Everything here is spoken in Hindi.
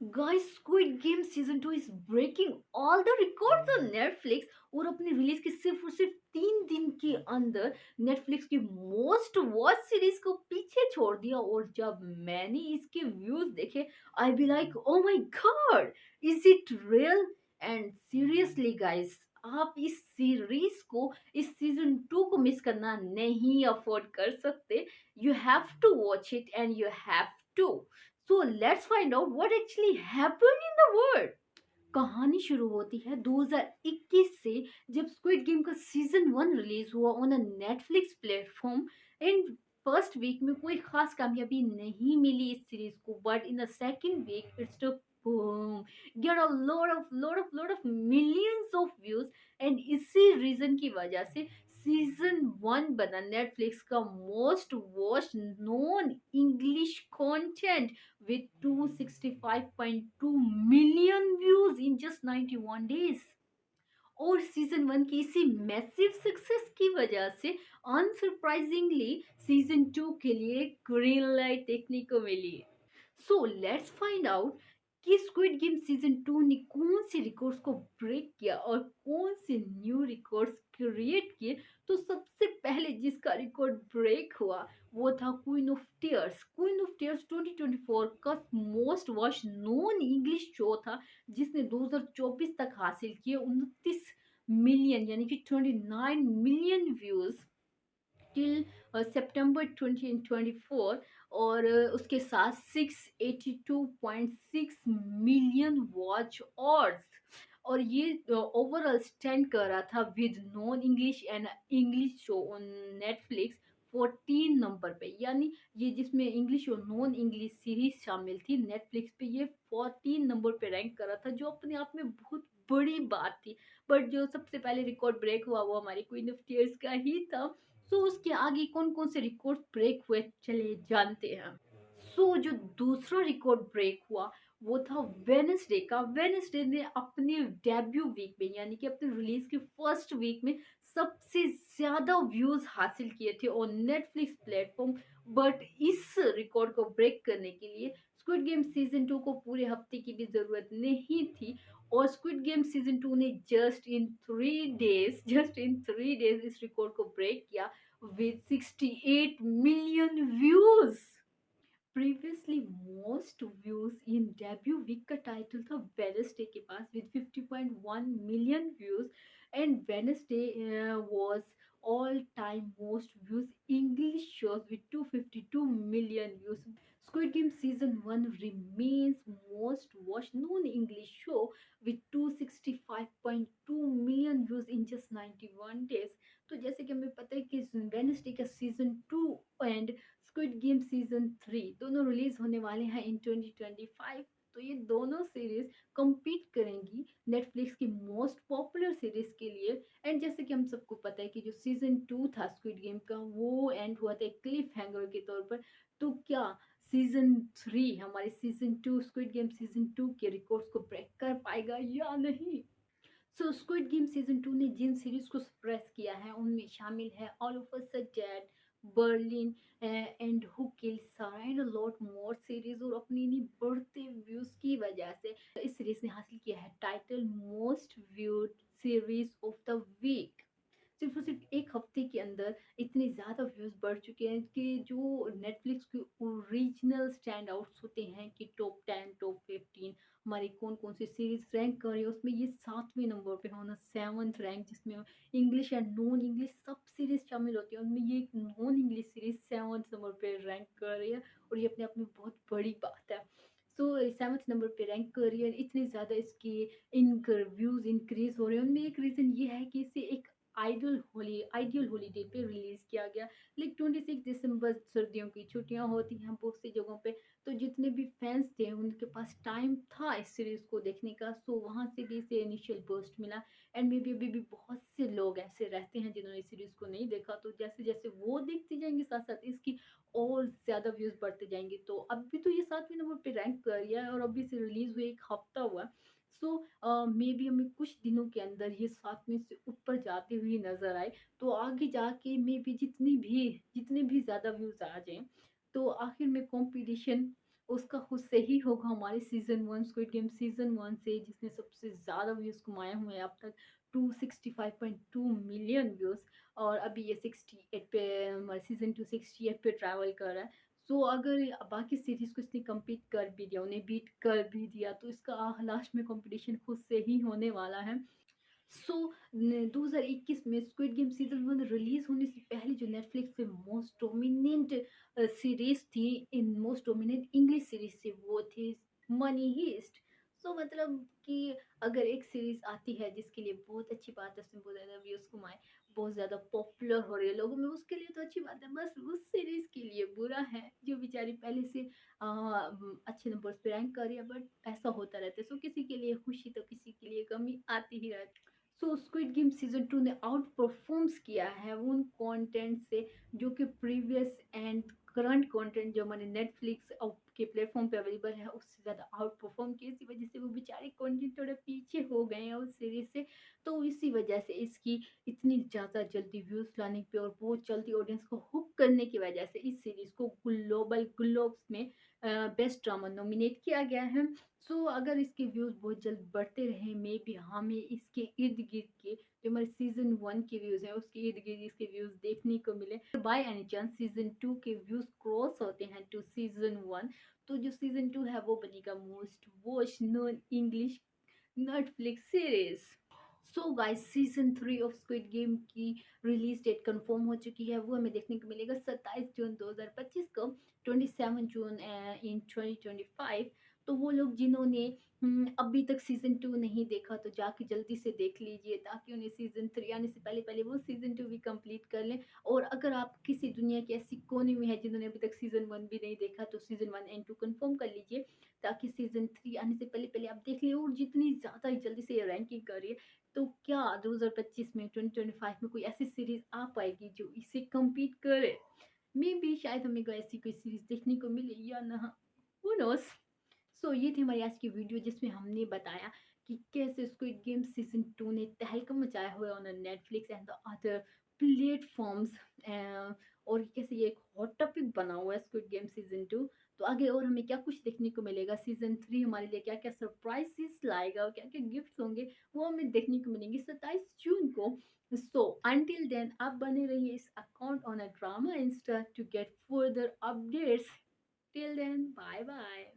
Guys squid game season 2 is breaking all the records on Netflix और अपने रिलीज के सिर्फ 3 दिन के अंदर नेटफ्लिक्स की मोस्ट वॉच सीरीज को पीछे छोड़ दिया। और जब मैंने इसके व्यूज देखे I be like oh my god, is it real? And seriously guys, आप इस सीरीज को, इस सीजन 2 को मिस करना नहीं अफोर्ड कर सकते। You have to watch it and you have to. So let's find out what actually happened in the world. कहानी शुरू होती है 2021 से, जब स्क्विड गेम का सीजन 1 रिलीज हुआ on a Netflix platform. In first week में कोई खास कामयाबी नहीं मिली इस सीरीज को, but in the second week it's to boom, get a lot of millions of views। And इसी रीजन की वजह से सीजन 1 बना नेटफ्लिक्स का most watch non English content with 265.2 million views in just 91 days। और सीजन 1 की इसी मैसिव सक्सेस की वजह से अनसरप्राइजिंगली सीजन 2 के लिए ग्रीन लाइट देखने को मिली। सो लेट्स फाइंड आउट कि स्क्विड गेम सीजन 2 ने कौन से रिकॉर्ड्स को ब्रेक किया और कौन से न्यू रिकॉर्ड्स क्रिएट किए। तो सबसे पहले जिसका रिकॉर्ड ब्रेक हुआ वो था queen of tears. Queen of tears 2024 का most watch non English show था, जिसने 2024 तक हासिल किए 29 मिलियन यानी कि 29 मिलियन व्यूज टिल सितंबर 2024। और उसके साथ 682.6 मिलियन वॉच आवर्स। और ये ओवरऑल स्टैंड कर रहा था with non English and English show on Netflix 14 number पे। यानी ये जिसमें इंग्लिश और नॉन इंग्लिश सीरीज शामिल थी नेटफ्लिक्स पे, ये 14 नंबर पे रैंक कर रहा था, जो अपने आप में बहुत बड़ी बात थी। बट जो सबसे पहले रिकॉर्ड ब्रेक हुआ वो हमारी क्वीन ऑफ टीयर्स का ही था। सो उसके आगे कौन कौन से रिकॉर्ड ब्रेक हुए चले जानते हैं। सो जो दूसरा रिकॉर्ड ब्रेक हुआ वो था वेनसडे का। वेनसडे ने अपने डेब्यू वीक में यानी कि अपने रिलीज के फर्स्ट वीक में सबसे ज्यादा व्यूज हासिल किए थे ऑन नेटफ्लिक्स प्लेटफॉर्म। बट इस रिकॉर्ड को ब्रेक करने के लिए स्क्विड गेम सीजन 2 को पूरे हफ्ते की भी जरूरत नहीं थी। और स्क्विड गेम सीजन 2 ने जस्ट इन 3 डेज इस रिकॉर्ड को ब्रेक किया with 68 million views। Previously most views in debut week का टाइटल था वेडनेसडे के पास with 50.1 million views. And Wednesday was all time most views English shows with 252 million views. Squid Game Season 1 remains most watched non-English show with 265.2 million views in just 91 days। तो जैसे कि हमें पता है कि वेडनेसडे का season 2 and squid game season 3 दोनों रिलीज होने वाले हैं इन 2025। तो ये दोनों सीरीज compete करेंगी नेटफ्लिक्स की मोस्ट पॉपुलर सीरीज के लिए। एंड जैसे कि हम सबको पता है कि जो सीजन 2 था स्क्विड गेम का वो एंड हुआ था क्लिफ हैंगर के तौर पर। तो क्या सीजन 3 हमारे सीजन 2 स्क्विड गेम सीजन 2 के रिकॉर्ड्स को ब्रेक कर पाएगा या नहीं? सो स्क्विड गेम सीजन 2 ने जिन सीरीज को सप्रेस किया है उनमें शामिल है all of us are dead, Berlin and who killed Sara and a lot more series. और अपनी इन्हीं बढ़ते व्यूज की वजह से इस सीरीज ने हासिल किया है title most viewed series of the week. सिर्फ और सिर्फ एक हफ्ते के अंदर इतने ज़्यादा व्यूज़ बढ़ चुके हैं कि जो नेटफ्लिक्स के ओरिजिनल स्टैंड आउट्स होते हैं कि टॉप 10 टॉप 15 हमारी कौन कौन सी सीरीज रैंक कर रही है, उसमें ये 7वें नंबर पे होना 7th रैंक, जिसमें इंग्लिश एंड नॉन इंग्लिश सब सीरीज शामिल होती है। उनमें ये एक non English series 7th number पे रैंक कर रही है और ये अपने आप में बहुत बड़ी बात है। सो 7th नंबर पे रैंक कर रही है, इतने ज़्यादा इसके इन व्यूज़ इंक्रीज हो रहे हैं। उनमें एक रीज़न ये है कि इसे एक आइडियल हॉलीडे पे रिलीज किया गया। लाइक 26 दिसंबर सर्दियों की छुट्टियां होती हैं बहुत सी जगहों पे। तो जितने भी फैंस थे उनके पास टाइम था इस सीरीज को देखने का, सो वहां से भी इसे इनिशियल बूस्ट मिला। एंड मे बी अभी भी बहुत से लोग ऐसे रहते हैं जिन्होंने इस सीरीज को नहीं देखा, तो जैसे जैसे वो देखते जाएंगे साथ साथ इसकी और ज्यादा व्यूज बढ़ते जाएंगे। तो अभी तो ये 7वें नंबर पे रैंक कर रही है और अभी से रिलीज हुए एक हफ्ता हुआ। सो मे बी हमें कुछ दिनों के अंदर ये 7वें से ऊपर जाती हुई नजर आए। तो आगे जाके मे बी जितने भी ज़्यादा व्यूज़ आ जाएं तो आखिर में कंपटीशन उसका खुद से ही होगा हमारे सीज़न 1 स्क्विड गेम सीज़न 1 से जिसने सबसे ज़्यादा व्यूज़ कमाए हुए हैं अब तक 265.2 मिलियन व्यूज़ और अभी ये 68 पे सीज़न 2 68 पे ट्रैवल कर रहा है। सो अगर बाकी सीरीज़ को इसने कम्पीट कर भी दिया, उन्हें बीट कर भी दिया तो इसका लास्ट में कॉम्पिटिशन खुद से ही होने वाला है। सो 2021 में स्क्विड गेम सीजन 1 रिलीज होने से पहले जो नेटफ्लिक्स पे मोस्ट डोमिनेंट सीरीज थी in most dominant English series थी वो थी मनी हीस्ट। सो मतलब कि अगर एक सीरीज आती है जिसके लिए बहुत अच्छी बात है उसमें बहुत ज़्यादा व्यूज कमाए बहुत ज़्यादा पॉपुलर हो रही है लोगों में उसके लिए तो अच्छी बात है बस उस सीरीज के लिए बुरा है जो बेचारी पहले से अच्छे नंबर्स पे रैंक कर रही है बट ऐसा होता रहता है सो किसी के लिए खुशी तो किसी के लिए कमी आती ही रहती है। सो स्क्विड गेम सीजन 2 ने आउट परफॉर्म्स किया है उन कंटेंट से जो कि प्रीवियस एंड करंट कंटेंट जो हमारे नेटफ्लिक्स के प्लेटफॉर्म पे अवेलेबल है उससे ज़्यादा आउट परफॉर्म किया इसी वजह से वो बेचारे कंटेंट थोड़े पीछे हो गए हैं उस सीरीज से। तो इसी वजह से इसकी इतनी ज़्यादा जल्दी व्यूज़ लाने पे और बहुत जल्दी ऑडियंस को हुक करने की वजह से इस सीरीज को ग्लोबल ग्लोब्स में बेस्ट ड्रामा नॉमिनेट किया गया है। सो अगर इसके व्यूज़ बहुत जल्द बढ़ते रहे मे बी हमें इसके इर्द गिर्द के जो हमारे सीजन 1 के व्यूज़ हैं उसके इर्द गिर्द इसके व्यूज़ देखने को मिले बाय एनी चांस सीजन 2 के व्यूज़ क्रॉस होते हैं टू सीजन 1 तो जो सीजन 2 है वो बनेगा most watch non English Netflix series. So guys season 3 of squid game की रिलीज डेट कंफर्म हो चुकी है वो हमें देखने को मिलेगा 27 जून 2025 को 27 जून इन 2025। तो वो लोग जिन्होंने अभी तक सीजन 2 नहीं देखा तो जाके जल्दी से देख लीजिए ताकि उन्हें सीजन 3 आने से पहले पहले वो सीजन 2 भी कंप्लीट कर लें। और अगर आप किसी दुनिया के ऐसी कोने में है जिन्होंने अभी तक सीजन 1 भी नहीं देखा तो सीजन 1 एंड 2 कंफर्म कर लीजिए ताकि सीजन 3 आने से पहले पहले आप देख लिए और जितनी ज़्यादा जल्दी से ये रैंकिंग कर रही है तो क्या 2025 में 2025 में कोई ऐसी सीरीज आ पाएगी जो इसे कम्पीट करे। मे बी शायद हमें कोई ऐसी कोई सीरीज देखने को मिले या ना। Who knows. सो ये थी हमारी आज की वीडियो जिसमें हमने बताया कि कैसे स्क्विड गेम सीजन 2 ने तहलका मचाया हुआ है on Netflix and the other platforms और कैसे ये एक हॉट टॉपिक बना हुआ है स्क्विड गेम सीजन 2। तो आगे और हमें क्या कुछ देखने को मिलेगा सीजन 3 हमारे लिए क्या क्या सरप्राइजेस लाएगा और क्या क्या गिफ्ट्स होंगे वो हमें देखने को मिलेंगे 27 जून को। सो अंटिल देन आप बने रहिए इस account on a drama insta to get further updates. Till then bye bye.